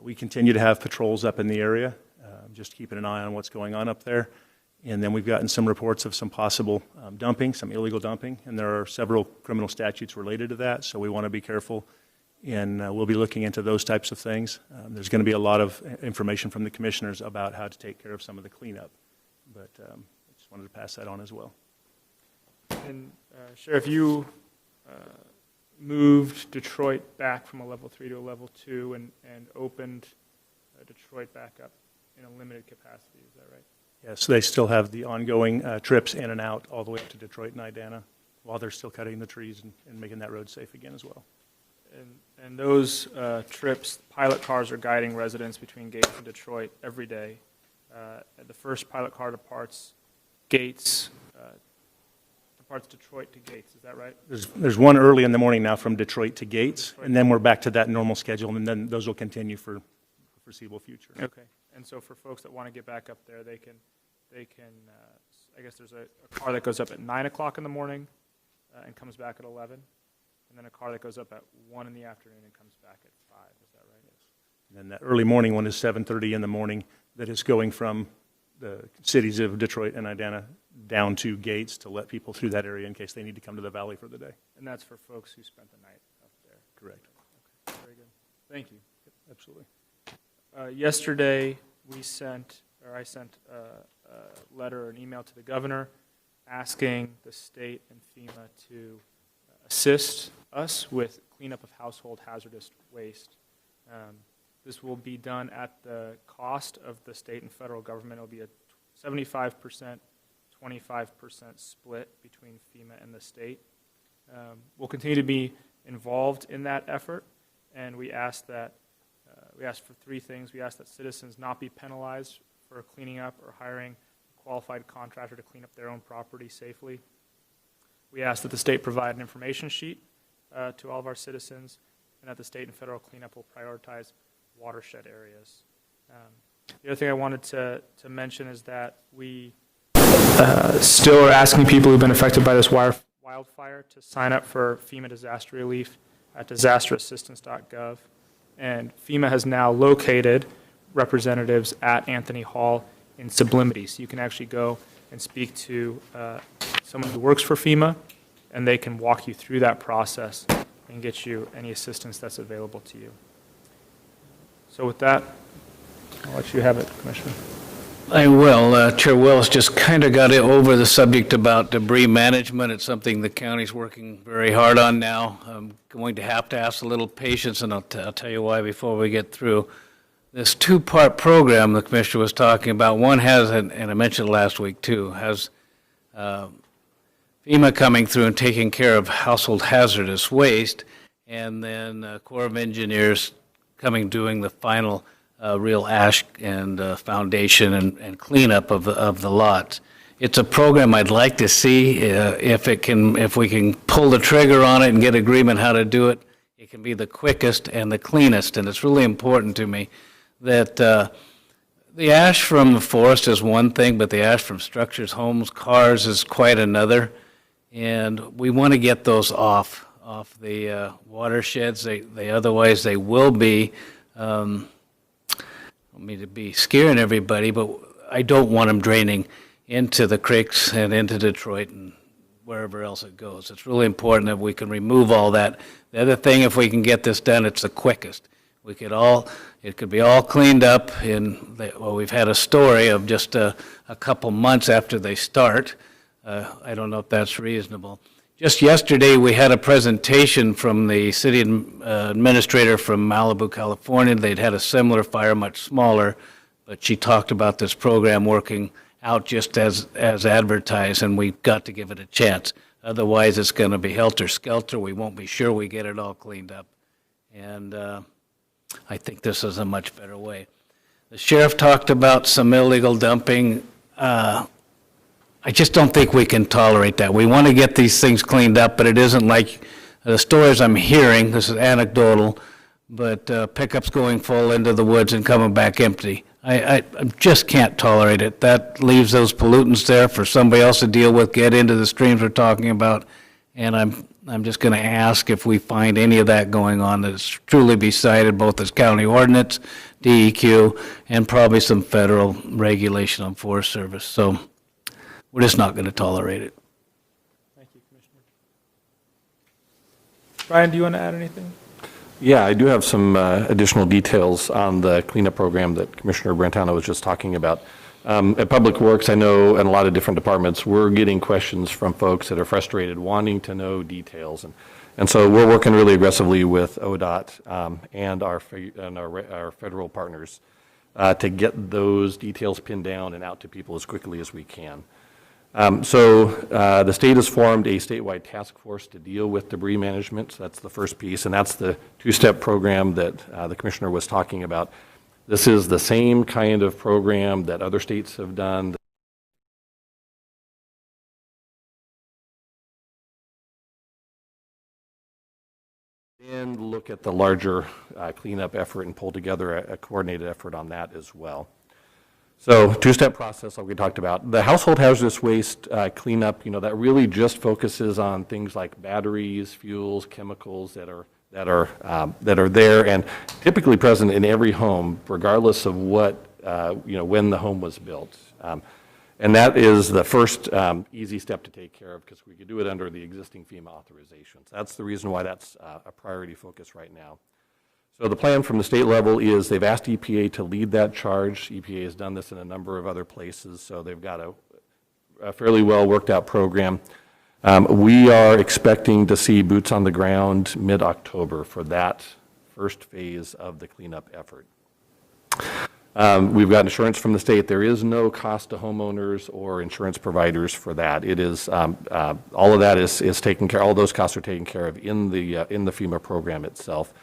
We continue to have patrols up in the area, just keeping an eye on what's going on up there. And then we've gotten some reports of some possible dumping, some illegal dumping, and there are several criminal statutes related to that, so we want to be careful, and we'll be looking into those types of things. There's going to be a lot of information from the commissioners about how to take care of some of the cleanup, but I just wanted to pass that on as well. And Sheriff, you moved Detroit back from a level 3 to a level 2 and opened Detroit back up in a limited capacity, is that right? Yes, they still have the ongoing trips in and out all the way up to Detroit and Idana while they're still cutting the trees and making that road safe again as well. And those trips, pilot cars are guiding residents between Gates and Detroit every day. The first pilot car departs Gates, departs Detroit to Gates, is that right? There's one early in the morning now from Detroit to Gates, and then we're back to that normal schedule, and then those will continue for the foreseeable future. Okay. And so for folks that want to get back up there, they can I guess there's a car that goes up at 9 o'clock in the morning and comes back at 11, and then a car that goes up at 1 in the afternoon and comes back at 5, is that right? Yes. And then that early morning one is 7:30 in the morning that is going from the cities of Detroit and Idana down to Gates to let people through that area in case they need to come to the valley for the day. And that's for folks who spent the night up there? Correct. Okay, very good. Thank you. Absolutely. Yesterday, I sent a letter or an email to the governor asking the state and FEMA to assist us with cleanup of household hazardous waste. This will be done at the cost of the state and federal government. It will be a 75%, 25% split between FEMA and the state. We'll continue to be involved in that effort, and we ask for 3 things. We ask that citizens not be penalized for cleaning up or hiring a qualified contractor to clean up their own property safely. We ask that the state provide an information sheet to all of our citizens, and that the state and federal cleanup will prioritize watershed areas. The other thing I wanted to mention is that we still are asking people who've been affected by this wildfire to sign up for FEMA disaster relief at disasterassistance.gov. And FEMA has now located representatives at Anthony Hall in Sublimity. So you can actually go and speak to someone who works for FEMA, and they can walk you through that process and get you any assistance that's available to you. So with that, I'll let you have it, Commissioner. I will. Chair Willis just kind of got over the subject about debris management. It's something the county's working very hard on now. I'm going to have to ask a little patience, and I'll tell you why before we get through. This 2-part program the Commissioner was talking about, one has, and I mentioned it last week too, has FEMA coming through and taking care of household hazardous waste, and then Corps of Engineers coming doing the final real ash and foundation and cleanup of the lots. It's a program I'd like to see if we can pull the trigger on it and get agreement how to do it. It can be the quickest and the cleanest, and it's really important to me that the ash from the forest is one thing, but the ash from structures, homes, cars is quite another, and we want to get those off the watersheds. Otherwise they will be. I don't mean to be scaring everybody, but I don't want them draining into the creeks and into Detroit and wherever else it goes. It's really important that we can remove all that. The other thing, if we can get this done, it's the quickest. It could be all cleaned up we've had a story of just a couple months after they start. I don't know if that's reasonable. Just yesterday, we had a presentation from the city administrator from Malibu, California. They'd had a similar fire, much smaller, but she talked about this program working out just as advertised, and we've got to give it a chance. Otherwise, it's going to be helter-skelter. We won't be sure we get it all cleaned up. And I think this is a much better way. The sheriff talked about some illegal dumping. I just don't think we can tolerate that. We want to get these things cleaned up, but it isn't like the stories I'm hearing, this is anecdotal, but pickups going full into the woods and coming back empty. I just can't tolerate it. That leaves those pollutants there for somebody else to deal with, get into the streams we're talking about, and I'm I'm just going to ask if we find any of that going on that's truly be cited both as county ordinance, DEQ, and probably some federal regulation on Forest Service. So we're just not going to tolerate it. Thank you, Commissioner. Brian, do you want to add anything? Yeah, I do have some additional details on the cleanup program that Commissioner Brentano was just talking about. At Public Works, I know in a lot of different departments, we're getting questions from folks that are frustrated, wanting to know details. And so we're working really aggressively with ODOT and our federal partners to get those details pinned down and out to people as quickly as we can. So the state has formed a statewide task force to deal with debris management. So that's the first piece, and that's the two-step program that the commissioner was talking about. This is the same kind of program that other states have done. And look at the larger cleanup effort and pull together a coordinated effort on that as well. So two-step process like we talked about. The household hazardous waste cleanup, that really just focuses on things like batteries, fuels, chemicals that are there and typically present in every home, regardless of what, when the home was built. And that is the first easy step to take care of because we could do it under the existing FEMA authorizations. That's the reason why that's a priority focus right now. So the plan from the state level is they've asked EPA to lead that charge. EPA has done this in a number of other places, so they've got a fairly well worked out program. We are expecting to see boots on the ground mid-October for that first phase of the cleanup effort. We've got insurance from the state. There is no cost to homeowners or insurance providers for that. It is all of that is taken care. All those costs are taken care of in the FEMA program itself.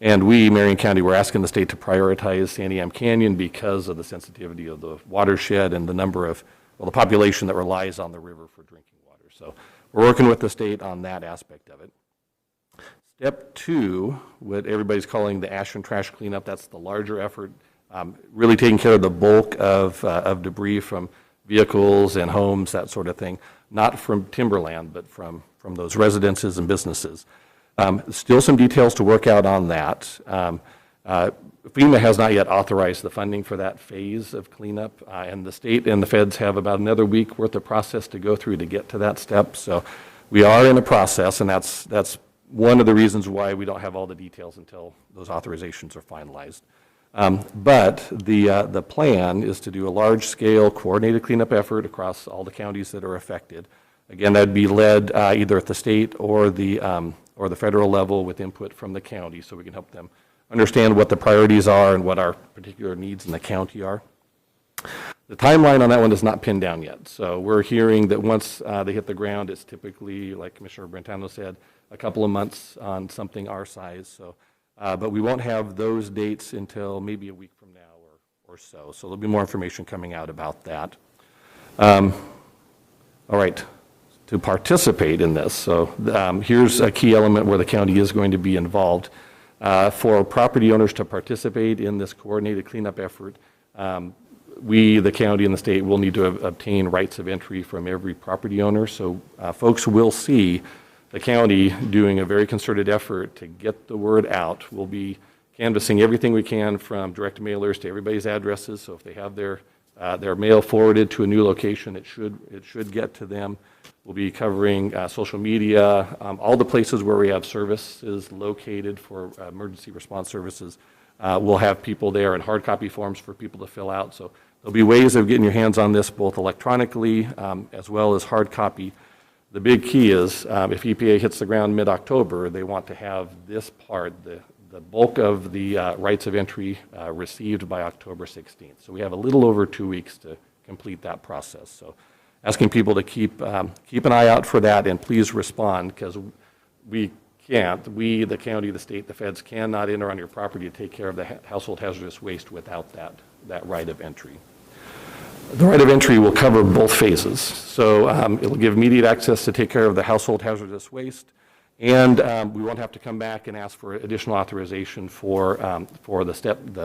And we, Marion County, we're asking the state to prioritize Santiam Canyon because of the sensitivity of the watershed and the number of, the population that relies on the river for drinking water. So we're working with the state on that aspect of it. Step 2, what everybody's calling the ash and trash cleanup, that's the larger effort, really taking care of the bulk of debris from vehicles and homes, that sort of thing, not from timberland, but from those residences and businesses. Still some details to work out on that. FEMA has not yet authorized the funding for that phase of cleanup, and the state and the feds have about another week worth of process to go through to get to that step. So we are in a process, and that's one of the reasons why we don't have all the details until those authorizations are finalized. But the plan is to do a large-scale coordinated cleanup effort across all the counties that are affected. Again, that'd be led either at the state or the federal level with input from the county, so we can help them understand what the priorities are and what our particular needs in the county are. The timeline on that one is not pinned down yet. So we're hearing that once they hit the ground, it's typically, like Commissioner Brentano said, a couple of months on something our size. So, but we won't have those dates until maybe a week from now or so. So there'll be more information coming out about that. All right, to participate in this. So here's a key element where the county is going to be involved. For property owners to participate in this coordinated cleanup effort, we, the county and the state, will need to obtain rights of entry from every property owner. So folks will see the county doing a very concerted effort to get the word out. We'll be canvassing everything we can from direct mailers to everybody's addresses. So if they have their mail forwarded to a new location, it should get to them. We'll be covering social media, all the places where we have services located for emergency response services. We'll have people there and hard copy forms for people to fill out. So there'll be ways of getting your hands on this both electronically as well as hard copy. The big key is if EPA hits the ground mid-October, they want to have this part, the bulk of the rights of entry received by October 16th. So we have a little over 2 weeks to complete that process. So asking people to keep an eye out for that and please respond because we, the county, the state, the feds cannot enter on your property to take care of the household hazardous waste without that right of entry. The right of entry will cover both phases. So it'll give immediate access to take care of the household hazardous waste, and we won't have to come back and ask for additional authorization for the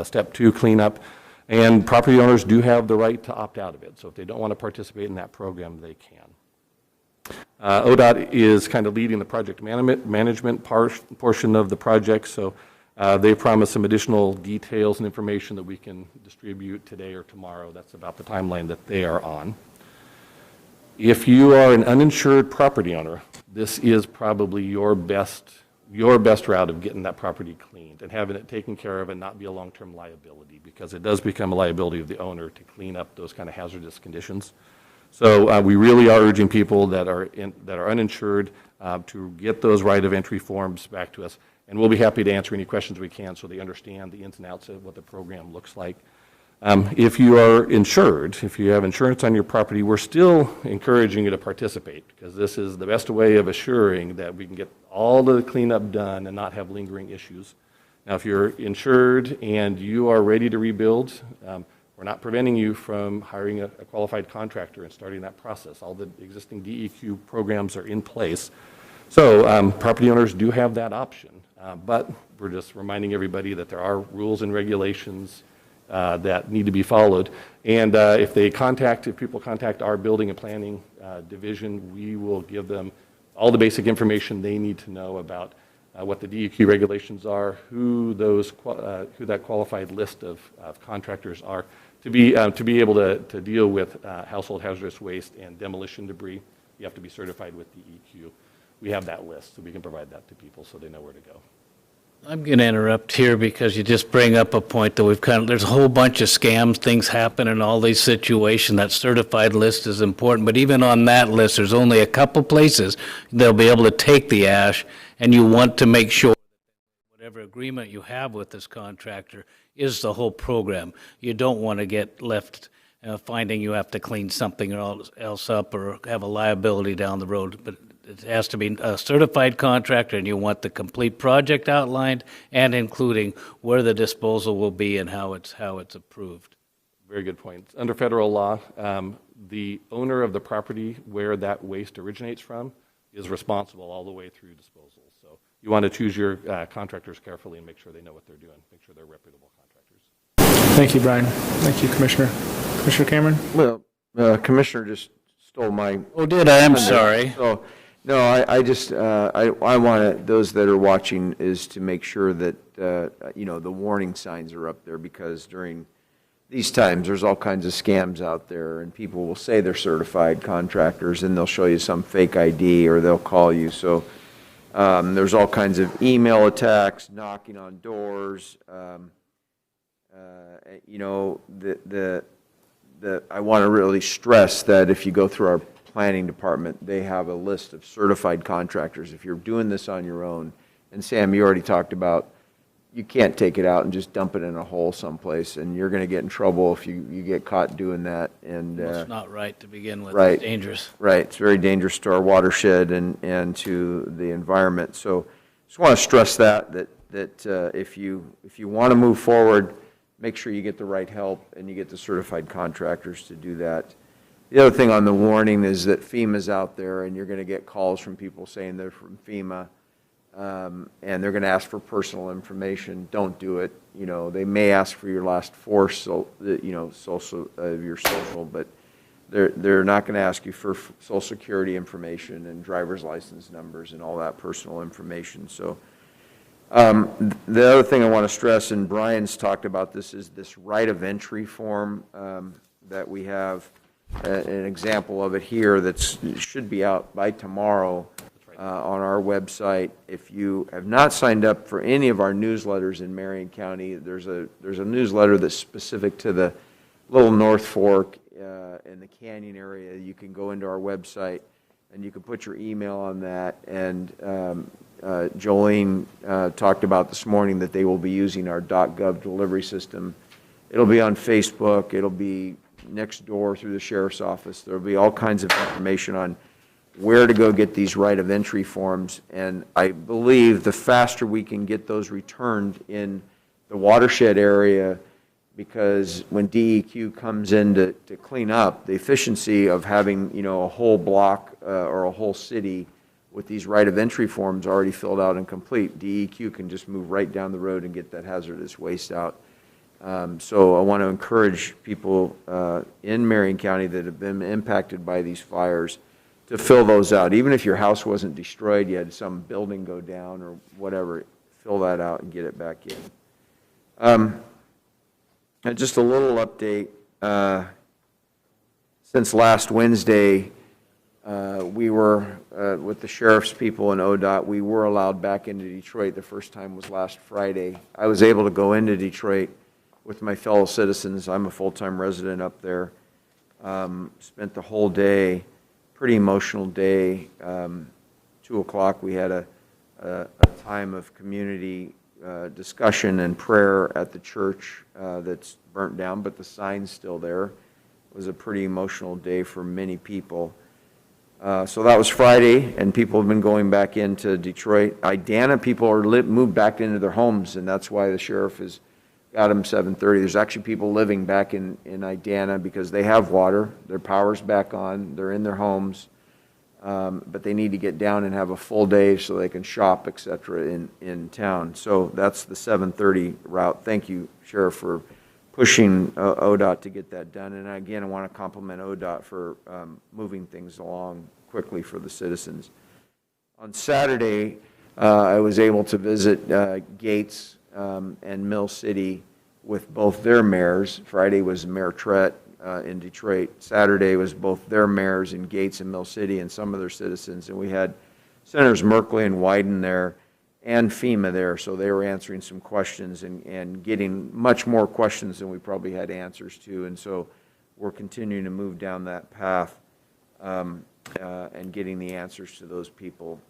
step 2 cleanup. And property owners do have the right to opt out of it. So if they don't want to participate in that program, they can. ODOT is kind of leading the project management portion of the project, so they promised some additional details and information that we can distribute today or tomorrow. That's about the timeline that they are on. If you are an uninsured property owner, this is probably your best route of getting that property cleaned and having it taken care of and not be a long-term liability, because it does become a liability of the owner to clean up those kind of hazardous conditions. So we really are urging people that are uninsured to get those right of entry forms back to us, and we'll be happy to answer any questions we can so they understand the ins and outs of what the program looks like. If you are insured, if you have insurance on your property, we're still encouraging you to participate, because this is the best way of assuring that we can get all the cleanup done and not have lingering issues. Now, if you're insured and you are ready to rebuild, we're not preventing you from hiring a qualified contractor and starting that process. All the existing DEQ programs are in place. So property owners do have that option, but we're just reminding everybody that there are rules and regulations that need to be followed. And if people contact our building and planning division, we will give them all the basic information they need to know about what the DEQ regulations are, who that qualified list of contractors are, to be able to deal with household hazardous waste and demolition debris. You have to be certified with DEQ. We have that list, so we can provide that to people so they know where to go. I'm going to interrupt here because you just bring up a point that there's a whole bunch of scams, things happen in all these situations. That certified list is important, but even on that list, there's only a couple places they'll be able to take the ash, and you want to make sure whatever agreement you have with this contractor is the whole program. You don't want to get left finding you have to clean something else up or have a liability down the road, but it has to be a certified contractor, and you want the complete project outlined and including where the disposal will be and how it's approved. Very good point. Under federal law, the owner of the property where that waste originates from is responsible all the way through disposal. So you want to choose your contractors carefully and make sure they know what they're doing, make sure they're reputable contractors. Thank you, Brian. Thank you, Commissioner. Commissioner Cameron? Well, Commissioner just stole my. Oh, did I? I'm sorry. So, no, I want those that are watching is to make sure that, the warning signs are up there, because during these times, there's all kinds of scams out there, and people will say they're certified contractors, and they'll show you some fake ID, or they'll call you. So there's all kinds of email attacks, knocking on doors. I want to really stress that if you go through our planning department, they have a list of certified contractors. If you're doing this on your own, and Sam, you already talked about, you can't take it out and just dump it in a hole someplace, and you're going to get in trouble if you get caught doing that. And It's not right to begin with. Right. It's dangerous. Right. It's very dangerous to our watershed and to the environment. So just want to stress that if you want to move forward, make sure you get the right help and you get the certified contractors to do that. The other thing on the warning is that FEMA's out there, and you're going to get calls from people saying they're from FEMA, and they're going to ask for personal information. Don't do it. They may ask for your last four, social your social, but they're not going to ask you for Social Security information and driver's license numbers and all that personal information. So the other thing I want to stress, and Brian's talked about this, is this right of entry form that we have. An example of it here should be out by tomorrow on our website. If you have not signed up for any of our newsletters in Marion County, there's a newsletter that's specific to the Little North Fork in the Canyon area. You can go into our website and you can put your email on that. And Jolene talked about this morning that they will be using our .gov delivery system. It'll be on Facebook. It'll be next door through the sheriff's office. There'll be all kinds of information on where to go get these right of entry forms. And I believe the faster we can get those returned in the watershed area, because when DEQ comes in to clean up, the efficiency of having a whole block or a whole city with these right of entry forms already filled out and complete, DEQ can just move right down the road and get that hazardous waste out. So I want to encourage people in Marion County that have been impacted by these fires to fill those out. Even if your house wasn't destroyed, you had some building go down or whatever, fill that out and get it back in. And just a little update. Since last Wednesday, we were, with the sheriff's people and ODOT, we were allowed back into Detroit. The first time was last Friday. I was able to go into Detroit with my fellow citizens. I'm a full-time resident up there. Spent the whole day, pretty emotional day. 2 o'clock, we had a time of community discussion and prayer at the church that's burnt down, but the sign's still there. It was a pretty emotional day for many people. So that was Friday, and people have been going back into Detroit. Idana people are moved back into their homes, and that's why the sheriff has got them 7:30. There's actually people living back in Idana because they have water, their power's back on, they're in their homes, but they need to get down and have a full day so they can shop, et cetera, in town. So that's the 7:30 route. Thank you, Sheriff, for pushing ODOT to get that done. And again, I want to compliment ODOT for moving things along quickly for the citizens. On Saturday, I was able to visit Gates and Mill City with both their mayors. Friday was Mayor Trett in Detroit. Saturday was both their mayors in Gates and Mill City and some of their citizens. And we had Senators Merkley and Wyden there and FEMA there, so they were answering some questions and getting much more questions than we probably had answers to. And so we're continuing to move down that path and getting the answers to those people.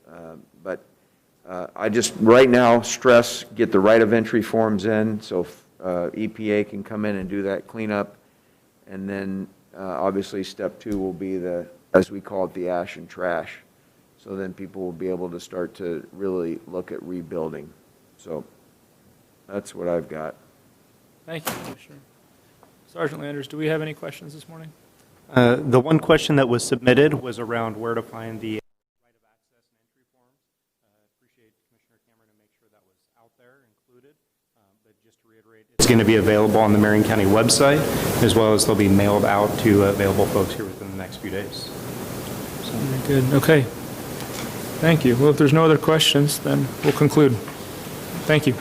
But I just, right now, stress, get the right of entry forms in so EPA can come in and do that cleanup. And then obviously step 2 will be the, as we call it, the ash and trash. So then people will be able to start to really look at rebuilding. So that's what I've got. Thank you, Commissioner. Sergeant Landers, do we have any questions this morning? The one question that was submitted was around where to find the right of access and entry forms. Appreciate Commissioner Cameron to make sure that was out there, included. But just to reiterate, it's going to be available on the Marion County website, as well as they'll be mailed out to available folks here within the next few days. Very good. Okay. Thank you. Well, if there's no other questions, then we'll conclude. Thank you.